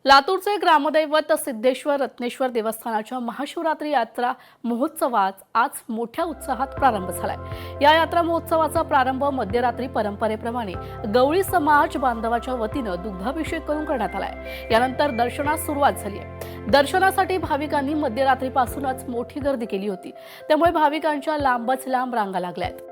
लातूरचे ग्रामदैवत सिद्धेश्वर रत्नेश्वर देवस्थानाच्या महाशिवरात्री यात्रा महोत्सवात आज मोठ्या उत्साहात प्रारंभ झालाय। या यात्रा महोत्सवाचा प्रारंभ मध्यरात्री परंपरेप्रमाणे गवळी समाज बांधवाच्या वतीनं दुग्धाभिषेक करून करण्यात आलाय। यानंतर दर्शनास सुरुवात झाली आहे। दर्शनासाठी भाविकांनी मध्यरात्रीपासूनच मोठी गर्दी केली होती, त्यामुळे भाविकांच्या लांबच लांब रांगा लागल्यात।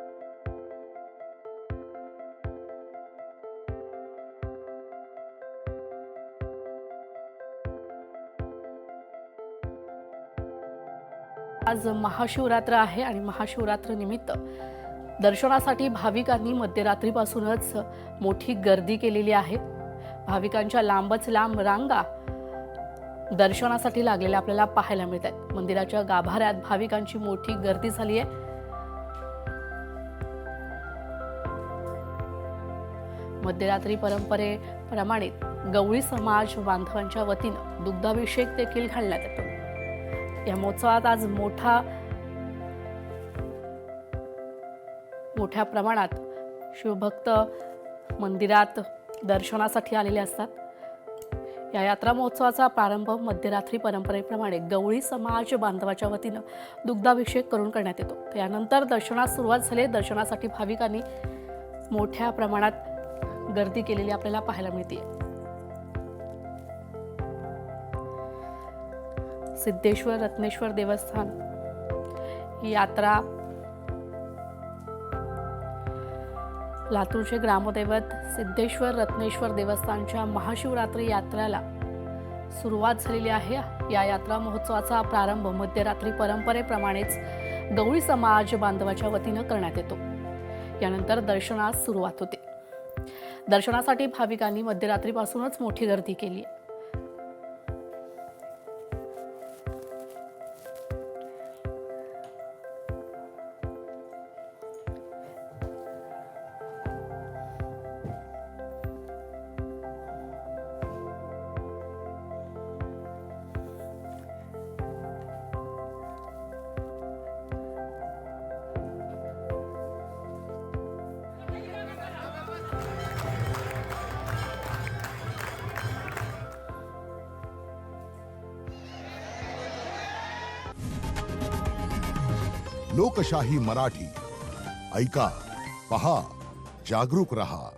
आज महाशिवरात्र आहे आणि महाशिवरात्र निमित्त दर्शनासाठी भाविकांनी मध्यरात्रीपासूनच मोठी गर्दी केलेली आहे। भाविकांच्या लांबच लांब रांगा दर्शनासाठी लागलेल्या आपल्याला पाहायला मिळतात। मंदिराच्या गाभाऱ्यात भाविकांची मोठी गर्दी झाली आहे। मध्यरात्री परंपरेप्रमाणे गवळी समाज बांधवांच्या वतीनं दुग्धाभिषेक देखील घालण्यात येतो। या महोत्सवात आज मोठ्या प्रमाणात शिवभक्त मंदिरात दर्शनासाठी आलेले असतात। या यात्रा महोत्सवाचा प्रारंभ मध्यरात्री परंपरेप्रमाणे गवळी समाज बांधवाच्या वतीनं दुग्धाभिषेक करून करण्यात येतो। त्यानंतर दर्शनास सुरुवात झाली। दर्शनासाठी भाविकांनी मोठ्या प्रमाणात गर्दी केलेली आपल्याला पाहायला मिळते। सिद्धेश्वर रत्नेश्वर देवस्थान ही यात्रा लातूरचे ग्रामदैवत सिद्धेश्वर रत्नेश्वर देवस्थानच्या महाशिवरात्री यात्रेला सुरुवात झालेली आहे। या यात्रा महोत्सवाचा प्रारंभ मध्यरात्री परंपरेप्रमाणेच गवळी समाज बांधवाच्या वतीनं करण्यात येतो। यानंतर दर्शनास सुरुवात होते। दर्शनासाठी भाविकांनी मध्यरात्रीपासूनच मोठी गर्दी केली। लोकशाही मराठी ऐका, पहा, जागरूक रहा।